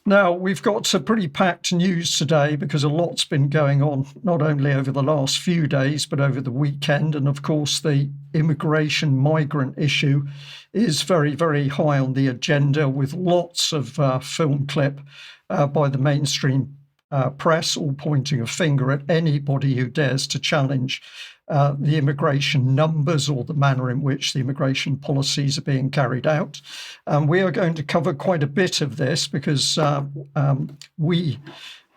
Now, we've got some pretty packed news today because a lot's been going on, not only over the last few days, but over the weekend. And of course, the immigration migrant issue is very, very high on the agenda, with lots of film clip by the mainstream press, all pointing a finger at anybody who dares to challenge the immigration numbers or the manner in which the immigration policies are being carried out. We are going to cover quite a bit of this because we,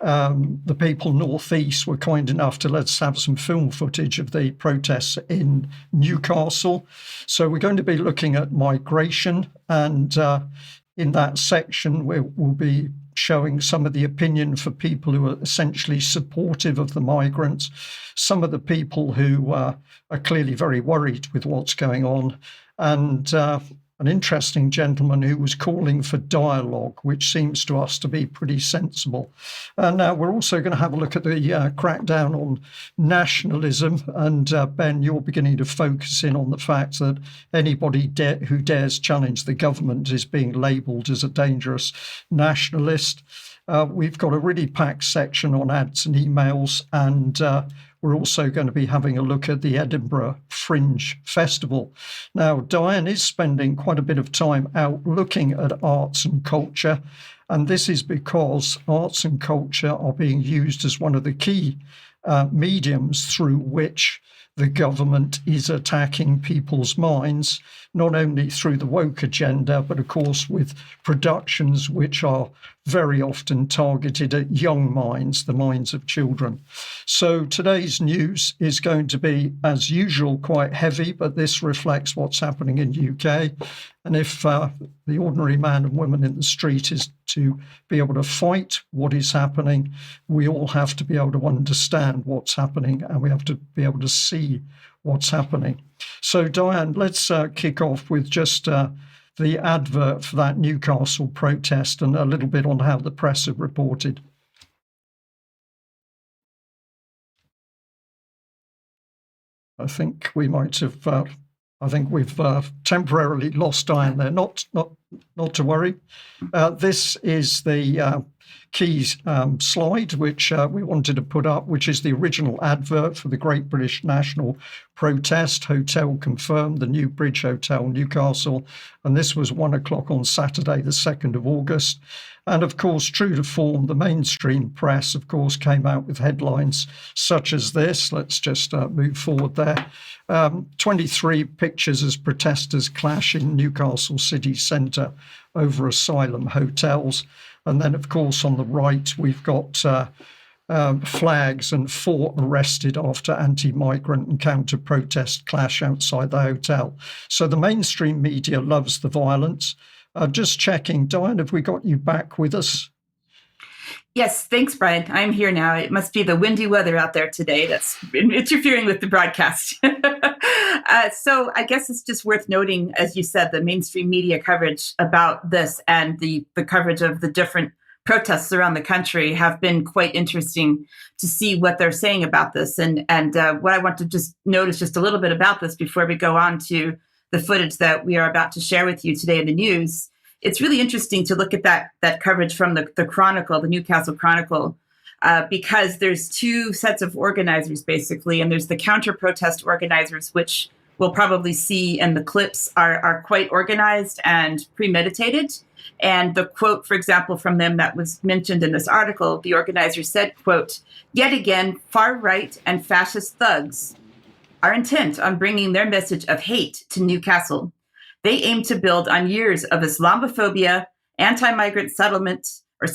the people northeast, were kind enough to let us have some film footage of the protests in Newcastle. So we're going to be looking at migration, and in that section we'll be showing some of the opinion for people who are essentially supportive of the migrants, some of the people who are clearly very worried with what's going on, and an interesting gentleman who was calling for dialogue, which seems to us to be pretty sensible. And we're also going to have a look at the crackdown on nationalism. And Ben, you're beginning to focus in on the fact that anybody who dares challenge the government is being labelled as a dangerous nationalist. We've got a really packed section on ads and emails, and we're also going to be having a look at the Edinburgh Fringe Festival. Now, Diane is spending quite a bit of time out looking at arts and culture, and this is because arts and culture are being used as one of the key mediums through which the government is attacking people's minds, not only through the woke agenda, but of course with productions which are very often targeted at young minds, the minds of children. So today's news is going to be, as usual, quite heavy, but this reflects what's happening in the UK. And if the ordinary man and woman in the street is to be able to fight what is happening, we all have to be able to understand what's happening, and we have to be able to see what's happening. So, Diane, let's kick off with just the advert for that Newcastle protest and a little bit on how the press have reported. I think we might have. I think we've temporarily lost Diane there. Not to worry. This is the key slide which we wanted to put up, which is the original advert for the Great British National Protest. Hotel confirmed, the New Bridge Hotel, Newcastle. And this was 1:00 on Saturday, the 2nd of August. And of course, true to form, the mainstream press, of course, came out with headlines such as this. Let's just move forward there. 23 pictures as protesters clash in Newcastle city centre over asylum hotels. And then, of course, on the right, we've got flags and 4 arrested after anti-migrant and counter-protest clash outside the hotel. So the mainstream media loves the violence. Just checking, Diane, have we got you back with us? Yes, thanks, Brian. I'm here now. It must be the windy weather out there today that's interfering with the broadcast. So I guess it's just worth noting, as you said, the mainstream media coverage about this and the coverage of the different protests around the country have been quite interesting to see what they're saying about this. And what I want to just note is just a little bit about this before we go on to the footage that we are about to share with you today in the news. It's really interesting to look at that coverage from the Chronicle, the Newcastle Chronicle, because there's 2 sets of organizers, basically, and there's the counter-protest organizers, which we'll probably see in the clips are quite organized and premeditated. And the quote, for example, from them that was mentioned in this article, the organizer said, quote, "Yet again, far-right and fascist thugs are intent on bringing their message of hate to Newcastle. They aim to build on years of Islamophobia, anti-migrant sentiment, and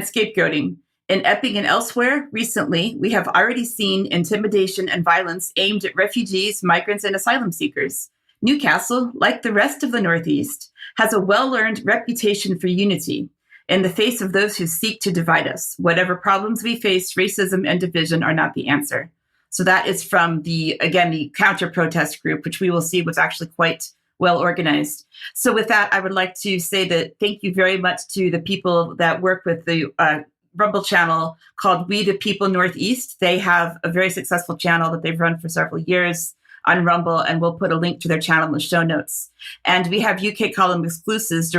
scapegoating. In Epping and elsewhere, recently, we have already seen intimidation and violence aimed at refugees, migrants, and asylum seekers. Newcastle, like the rest of the Northeast, has a well-earned reputation for unity in the face of those who seek to divide us. Whatever problems we face, racism and division are not the answer." So that is from the counter-protest group, which we will see was actually quite well organized. So with that, I would like to say that thank you very much to the people that work with the Rumble channel called We the People Northeast. They have a very successful channel that they've run for several years on Rumble, and we'll put a link to their channel in the show notes. And we have UKColumn exclusives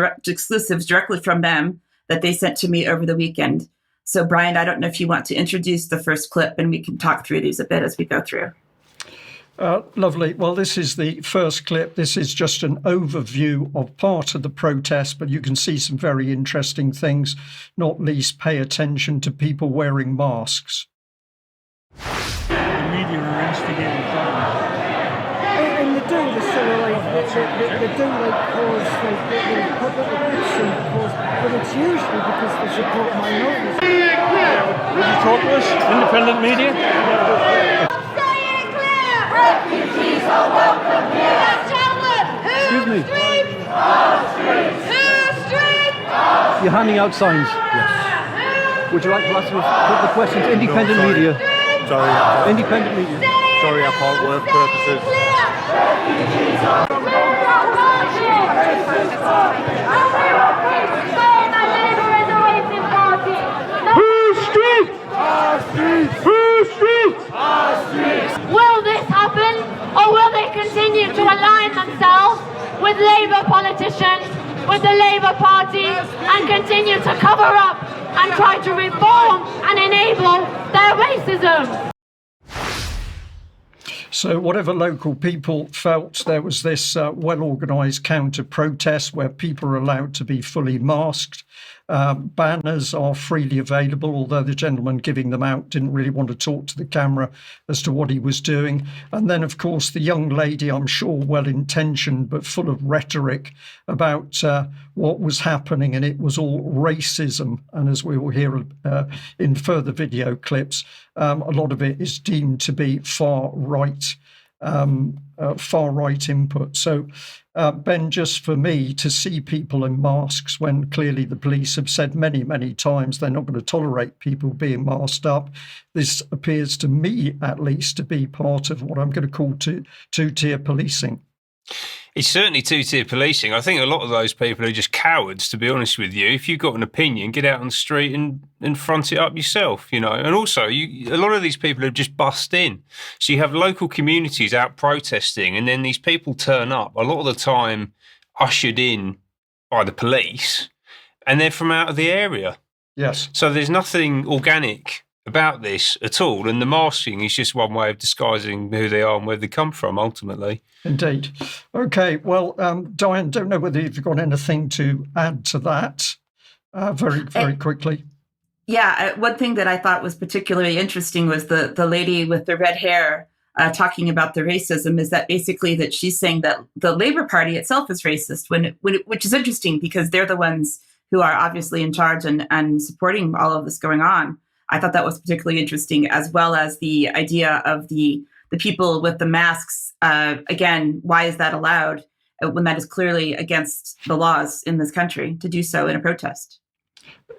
directly from them. that they sent to me over the weekend. So, Brian, I don't know if you want to introduce the first clip and we can talk through these a bit as we go through. Lovely. Well, this is the first clip. This is just an overview of part of the protest, but you can see some very interesting things, not least pay attention to people wearing masks. The media are instigating problems. And they do, they do cause the public opinion cause, but it's usually because they support minorities. Would you talk to us, independent media? Refugees are welcome here. Excuse me. You're handing out signs? Yes. Would you like to ask a couple of questions? Independent media. Sorry. Independent media. Sorry, I can't work purposes. Will this happen, or will they continue to align themselves with Labour politicians, with the Labour Party, and continue to cover up and try to reform and enable their racism? So whatever local people felt, there was this well-organised counter-protest where people are allowed to be fully masked. Banners are freely available, although the gentleman giving them out didn't really want to talk to the camera as to what he was doing. And then, of course, the young lady, I'm sure well-intentioned, but full of rhetoric about what was happening, and it was all racism. And as we will hear in further video clips, a lot of it is deemed to be far right input. So, Ben, just for me to see people in masks when clearly the police have said many, many times they're not going to tolerate people being masked up, this appears to me, at least, to be part of what I'm going to call two-tier policing. It's certainly two-tier policing. I think a lot of those people are just cowards, to be honest with you. If you've got an opinion, get out on the street and front it up yourself, you know. And also, a lot of these people have just bust in. So you have local communities out protesting, and then these people turn up, a lot of the time ushered in by the police, and they're from out of the area. Yes. So there's nothing organic about this at all. And the masking is just one way of disguising who they are and where they come from, ultimately. Indeed. Okay, well, Diane, don't know whether you've got anything to add to that very quickly. Yeah, one thing that I thought was particularly interesting was the lady with the red hair talking about the racism, is that basically that she's saying that the Labour Party itself is racist, which is interesting because they're the ones who are obviously in charge and supporting all of this going on. I thought that was particularly interesting, as well as the idea of the people with the masks. Again, why is that allowed when that is clearly against the laws in this country to do so in a protest?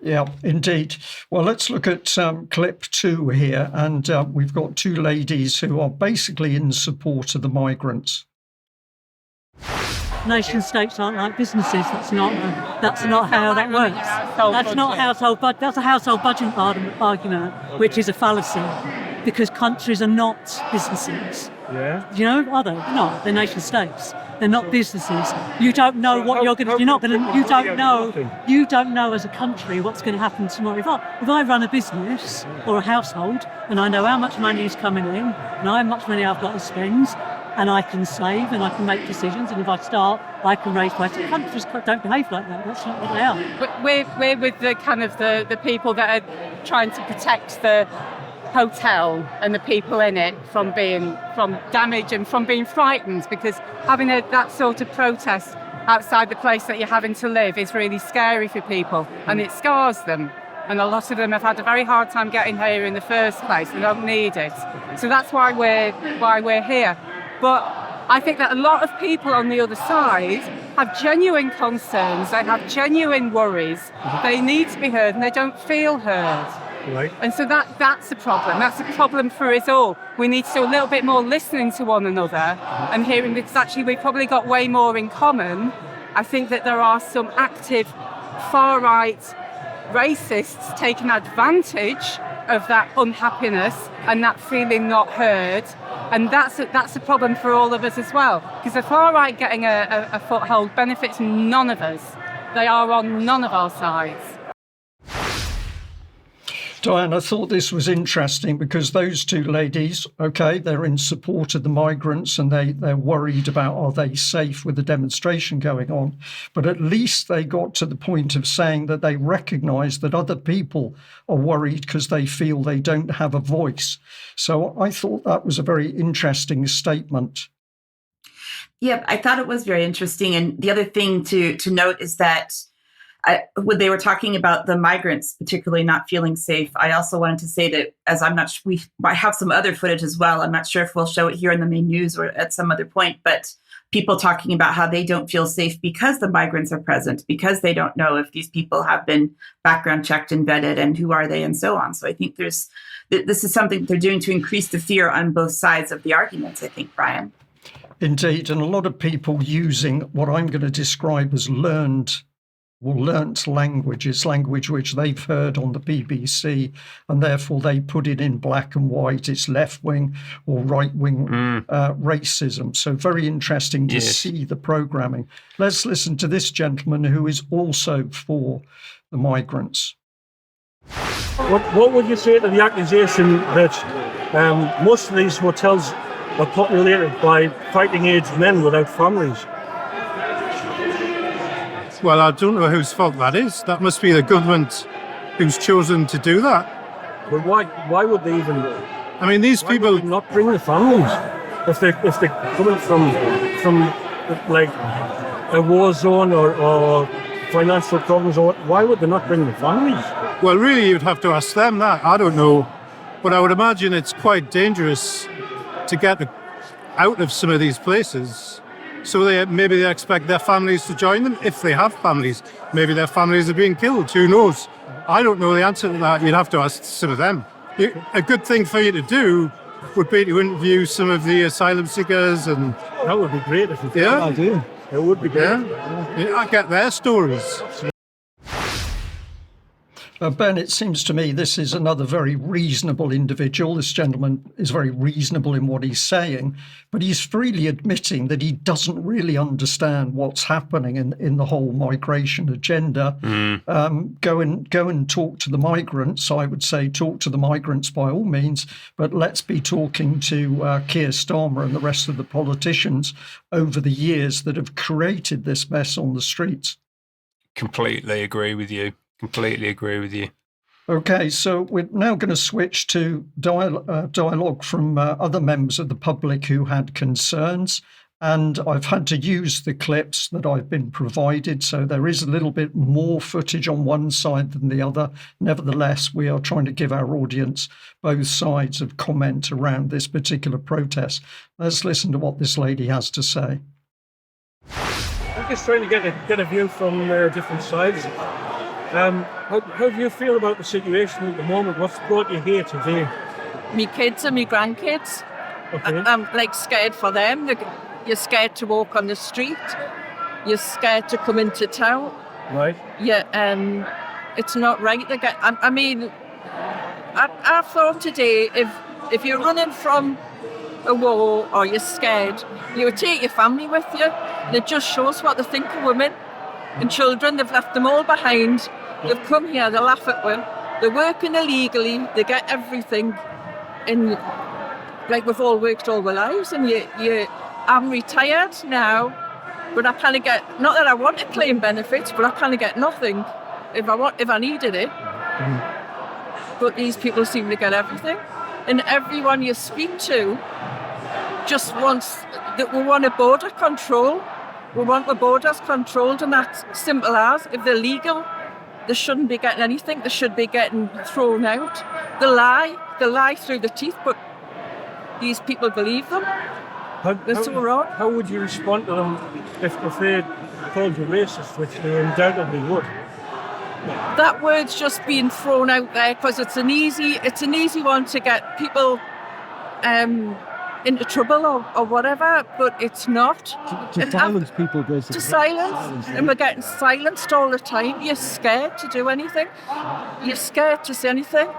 Yeah, indeed. Well, let's look at clip 2 here. And we've got two ladies who are basically in support of the migrants. Nation states aren't like businesses. That's not how that works. That's not household budget. That's a household budget argument, which is a fallacy, because countries are not businesses. Yeah. You know, are they? No, they're nation states. They're not businesses. You don't know what you're going to. You're not going to. You don't know. You don't know as a country what's going to happen tomorrow. If I run a business or a household and I know how much money is coming in and how much money I've got to spend, and I can save and I can make decisions, and if I start, I can raise prices. Countries don't behave like that. That's not what they are. But we're with the kind of the people that are trying to protect the hotel and the people in it from damage and from being frightened, because having that sort of protest outside the place that you're having to live is really scary for people, and it scars them. And a lot of them have had a very hard time getting here in the first place and don't need it. So that's why we're here. But I think that a lot of people on the other side have genuine concerns, they have genuine worries, they need to be heard and they don't feel heard. Right. And so that's a problem. That's a problem for us all. We need to do a little bit more listening to one another and hearing, because actually we've probably got way more in common. I think that there are some active far-right racists taking advantage of that unhappiness and that feeling not heard. And that's a problem for all of us as well, because the far right getting a foothold benefits none of us. They are on none of our sides. Diane, I thought this was interesting because those two ladies, okay, they're in support of the migrants and they're worried about are they safe with the demonstration going on. But at least they got to the point of saying that they recognise that other people are worried because they feel they don't have a voice. So I thought that was a very interesting statement. Yeah, I thought it was very interesting. And the other thing to note is that when they were talking about the migrants particularly not feeling safe, I also wanted to say that, as I have some other footage as well. I'm not sure if we'll show it here in the main news or at some other point, but people talking about how they don't feel safe because the migrants are present, because they don't know if these people have been background checked and vetted and who are they and so on. So I think this is something they're doing to increase the fear on both sides of the arguments, I think, Brian. Indeed, and a lot of people using what I'm going to describe as learnt language which they've heard on the BBC, and therefore they put it in black and white. It's left-wing or right-wing racism. So very interesting to see the programming. Let's listen to this gentleman who is also for the migrants. What would you say to the accusation that most of these hotels are populated by fighting-age men without families? Well, I don't know whose fault that is. That must be the government who's chosen to do that. But why would they even? I mean, these people would not bring the families if they're coming from like a war zone or financial problems. Or why would they not bring the families? Well, really, you'd have to ask them that. I don't know, but I would imagine it's quite dangerous to get out of some of these places. So maybe they expect their families to join them if they have families. Maybe their families are being killed. Who knows? I don't know the answer to that. You'd have to ask some of them. A good thing for you to do would be to interview some of the asylum seekers, and that would be great if you did. Yeah, I do. It would be great. Yeah. I get their stories. Ben, it seems to me this is another very reasonable individual. This gentleman is very reasonable in what he's saying, but he's freely admitting that he doesn't really understand what's happening in the whole migration agenda. Go and talk to the migrants. I would say talk to the migrants by all means, but let's be talking to Keir Starmer and the rest of the politicians over the years that have created this mess on the streets. Completely agree with you. Completely agree with you. Okay, so we're now going to switch to dialogue from other members of the public who had concerns. And I've had to use the clips that I've been provided. So there is a little bit more footage on one side than the other. Nevertheless, we are trying to give our audience both sides of comment around this particular protest. Let's listen to what this lady has to say. I'm just trying to get a view from different sides. How do you feel about the situation at the moment? What's brought you here today? Me kids and me grandkids. Okay. I'm like scared for them. You're scared to walk on the street. You're scared to come into town. Right. Yeah, it's not right. I mean, I thought today if you're running from a war or you're scared, you would take your family with you. And it just shows what they think of women and children. They've left them all behind. They've come here, they laugh at them. They're working illegally, they get everything. And like we've all worked all our lives, and I'm retired now, but I kind of get, not that I want to claim benefits, but I kind of get nothing if I needed it. But these people seem to get everything. And everyone you speak to just wants that we want a border control. We want the borders controlled, and that's simple as if they're legal, they shouldn't be getting anything. They should be getting thrown out. They lie through the teeth, but these people believe them. They're so wrong. How would you respond to them if they called you racist, which they undoubtedly would? That word's just being thrown out there because it's an easy one to get people into trouble or whatever, but it's not. To silence people, basically. To silence, and we're getting silenced all the time. You're scared to do anything. You're scared to say anything.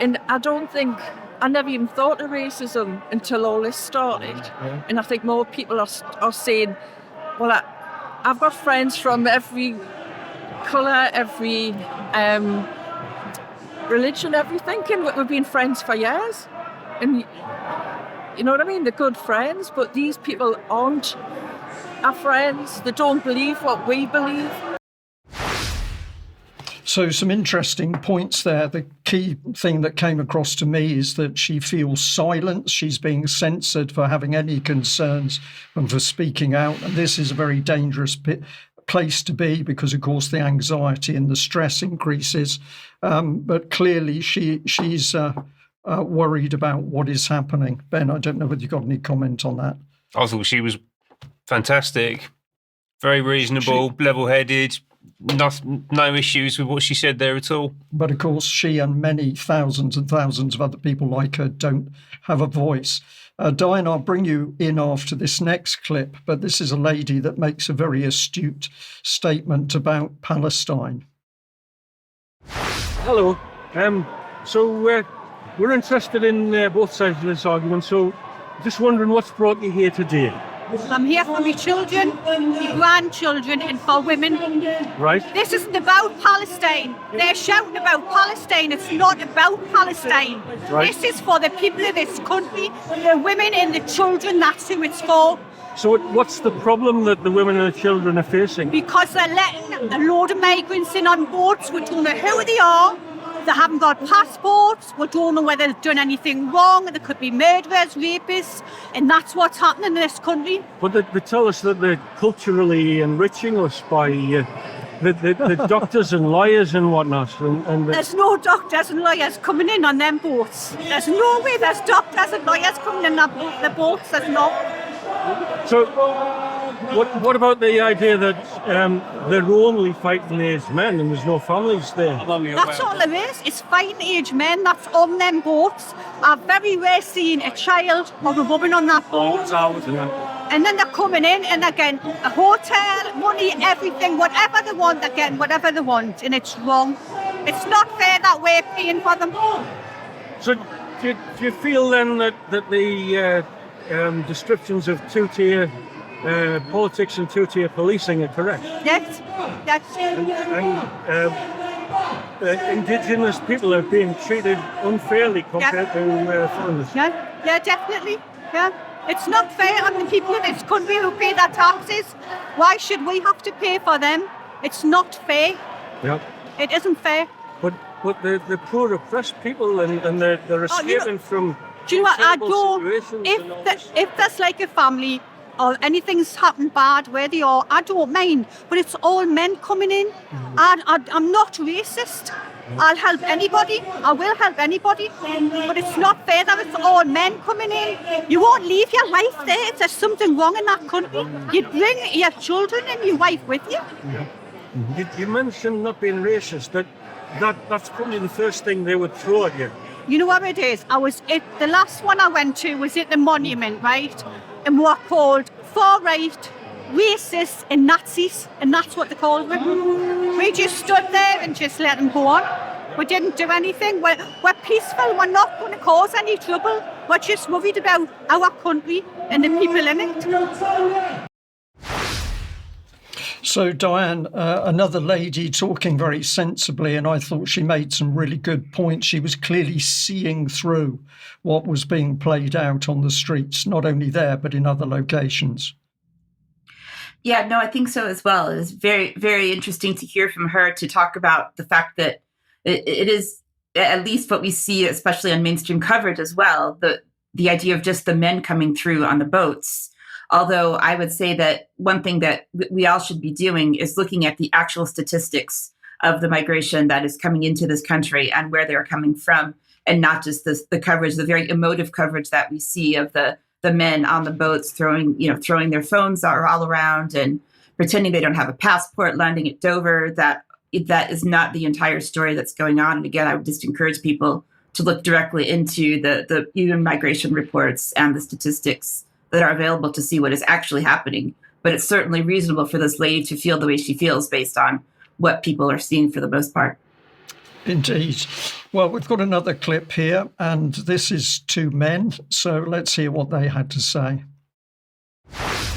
And I never even thought of racism until all this started. Yeah. And I think more people are saying, well, I've got friends from every colour, every religion, everything, and we've been friends for years. And you know what I mean? They're good friends, but these people aren't our friends. They don't believe what we believe. So some interesting points there. The key thing that came across to me is that she feels silenced. She's being censored for having any concerns and for speaking out. And this is a very dangerous place to be because, of course, the anxiety and the stress increases. But clearly she's worried about what is happening. Ben, I don't know whether you've got any comment on that. I thought she was fantastic, very reasonable, level-headed, no issues with what she said there at all. But of course, she and many thousands and thousands of other people like her don't have a voice. Diane, I'll bring you in after this next clip, but this is a lady that makes a very astute statement about Palestine. Hello. So we're interested in both sides of this argument, so just wondering what's brought you here today? I'm here for my children, my grandchildren, and for women. Right. This isn't about Palestine. They're shouting about Palestine. It's not about Palestine. Right. This is for the people of this country, the women and the children. That's who it's for. So what's the problem that the women and the children are facing? Because they're letting a load of migrants in on boats. We don't know who they are. They haven't got passports. We don't know whether they've done anything wrong. They could be murderers, rapists, and that's what's happening in this country. But they tell us that they're culturally enriching us by the doctors and lawyers and whatnot. There's no doctors and lawyers coming in on them boats. There's no way there's doctors and lawyers coming in on the boats. There's no. So what about the idea that they're only fighting aged men and there's no families there? That's all there is. It's fighting aged men that's on them boats. I've very rarely seen a child or a woman on that boat. And then they're coming in and they're getting a hotel, money, everything, whatever they want, they're getting whatever they want. And it's wrong. It's not fair that we're paying for them. So do you feel then that the descriptions of two-tier politics and two-tier policing are correct? Yes. Indigenous people are being treated unfairly compared to foreigners. Yeah, definitely. Yeah. It's not fair on the people in this country who pay their taxes. Why should we have to pay for them? It's not fair. Yeah. It isn't fair. But the poor oppressed people and they're escaping from. Do you know what? I don't. If there's like a family or anything's happened bad where they are, I don't mind. But it's all men coming in. I'm not racist. I'll help anybody. I will help anybody. But it's not fair that it's all men coming in. You won't leave your life there if there's something wrong in that country. You bring your children and your wife with you. You mentioned not being racist. That's probably the first thing they would throw at you. You know what it is? The last one I went to was at the monument, right? And we were called far-right, racists and Nazis, and that's what they called me. We just stood there and just let them go on. We didn't do anything. We're peaceful. We're not going to cause any trouble. We're just worried about our country and the people in it. So, Diane, another lady talking very sensibly, and I thought she made some really good points. She was clearly seeing through what was being played out on the streets, not only there, but in other locations. Yeah, no, I think so as well. It's very, very interesting to hear from her to talk about the fact that it is, at least what we see, especially on mainstream coverage as well, the idea of just the men coming through on the boats. Although I would say that one thing that we all should be doing is looking at the actual statistics of the migration that is coming into this country and where they're coming from, and not just the coverage, the very emotive coverage that we see of the men on the boats throwing their phones all around and pretending they don't have a passport, landing at Dover. That is not the entire story that's going on. And again, I would just encourage people to look directly into the UN migration reports and the statistics that are available to see what is actually happening. But it's certainly reasonable for this lady to feel the way she feels based on what people are seeing for the most part. Indeed. Well, we've got another clip here, and this is two men. So let's hear what they had to say.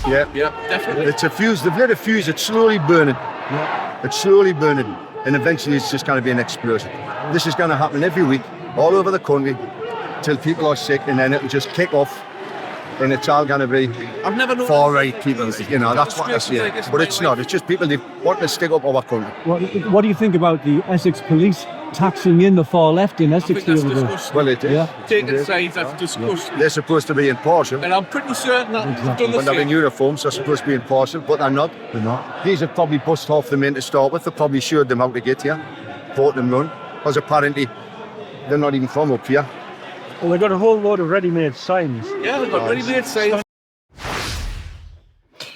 Yeah, definitely. It's a fuse. They've lit a fuse. It's slowly burning. Yeah. It's slowly burning. and eventually it's just going to be an explosion. This is going to happen every week, all over the country, till people are sick, and then it'll just kick off, and it's all going to be far-right people. You know, that's what I say. But it's not. It's just people that want to stick up our country. What do you think about the Essex police taxing in the far left in Essex? Well, it is. Yeah. Taking sides, that's disgusting. They're supposed to be impartial. And I'm pretty certain that they've done the when they're in same. uniforms, they're supposed to be impartial, but they're not. They're not. These have probably bust half them in to start with. They probably showed them how to get here, taught them run, because apparently they're not even from up here. Well, they've got a whole load of ready-made signs. Yeah, they've got ready-made signs.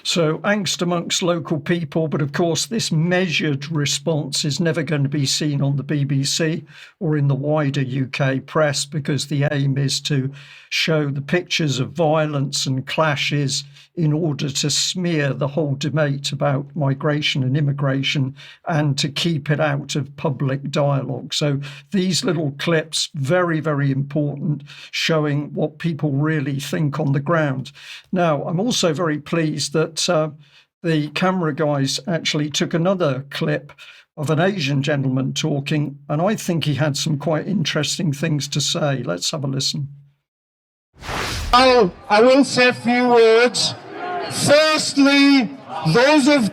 So angst amongst local people, but of course this measured response is never going to be seen on the BBC or in the wider UK press, because the aim is to show the pictures of violence and clashes in order to smear the whole debate about migration and immigration and to keep it out of public dialogue. So these little clips, very, very important, showing what people really think on the ground. Now, I'm also very pleased that the camera guys actually took another clip of an Asian gentleman talking, and I think he had some quite interesting things to say. Let's have a listen. I will say a few words. Firstly, those of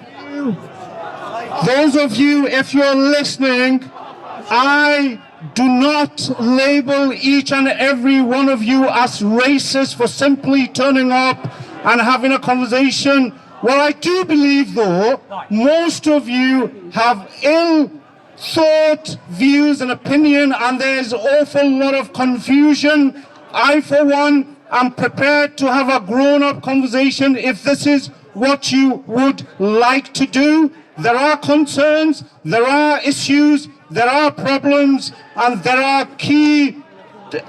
you, if you're listening, I do not label each and every one of you as racist for simply turning up and having a conversation. What I do believe, though, most of you have ill-thought views and opinion, and there's an awful lot of confusion. I, for one, am prepared to have a grown-up conversation if this is what you would like to do. There are concerns, there are issues, there are problems, and there are key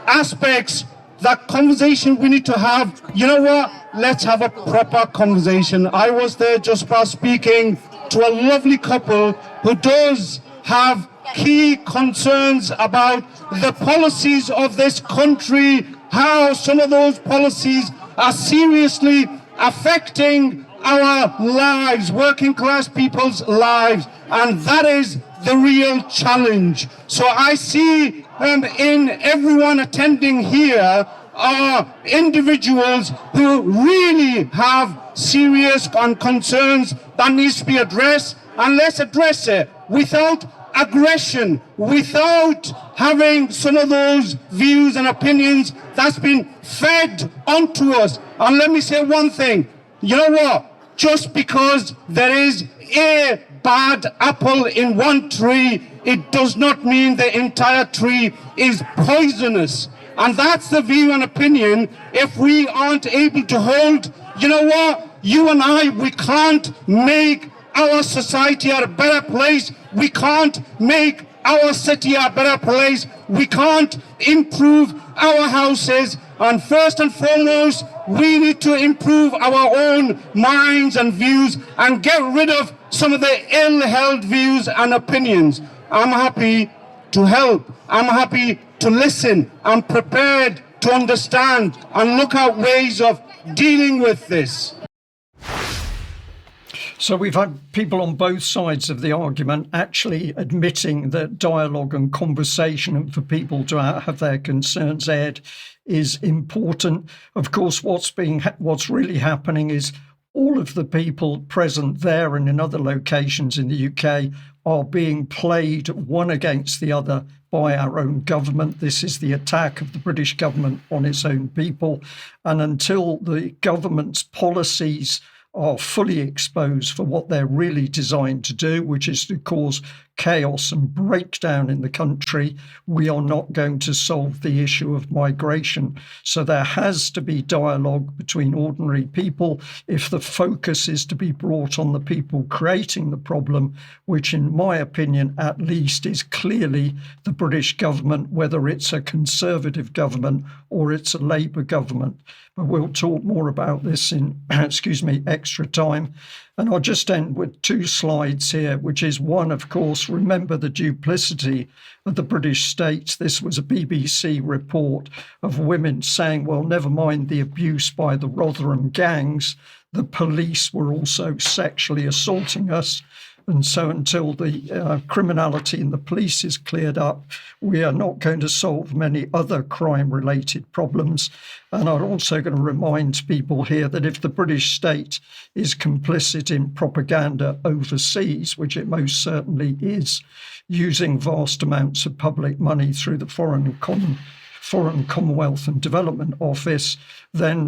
aspects that conversation we need to have. You know what? Let's have a proper conversation. I was there just past speaking to a lovely couple who does have key concerns about the policies of this country, how some of those policies are seriously affecting our lives, working class people's lives, and that is the real challenge. So I see in everyone attending here are individuals who really have serious concerns that needs to be addressed, and let's address it without aggression, without having some of those views and opinions that's been fed onto us. And let me say one thing, you know what? Just because there is a bad apple in one tree, it does not mean the entire tree is poisonous. And that's the view and opinion. If we aren't able to hold, you know what? You and I, we can't make our society a better place. We can't make our city a better place. We can't improve our houses. And first and foremost, we need to improve our own minds and views and get rid of some of the ill-held views and opinions. I'm happy to help. I'm happy to listen. I'm prepared to understand and look at ways of dealing with this. So we've had people on both sides of the argument actually admitting that dialogue and conversation and for people to have their concerns aired is important. Of course, what's really happening is all of the people present there and in other locations in the UK are being played one against the other by our own government. This is the attack of the British government on its own people. And until the government's policies are fully exposed for what they're really designed to do, which is to cause chaos and breakdown in the country, we are not going to solve the issue of migration. So there has to be dialogue between ordinary people if the focus is to be brought on the people creating the problem, which in my opinion at least is clearly the British government, whether it's a Conservative government or it's a Labour government. But we'll talk more about this in, extra time. And I'll just end with two slides here, which is one, of course, remember the duplicity of the British state. This was a BBC report of women saying, well, never mind the abuse by the Rotherham gangs, the police were also sexually assaulting us. And so until the criminality in the police is cleared up, we are not going to solve many other crime-related problems. And I'm also going to remind people here that if the British state is complicit in propaganda overseas, which it most certainly is, using vast amounts of public money through the Foreign Commonwealth and Development Office, then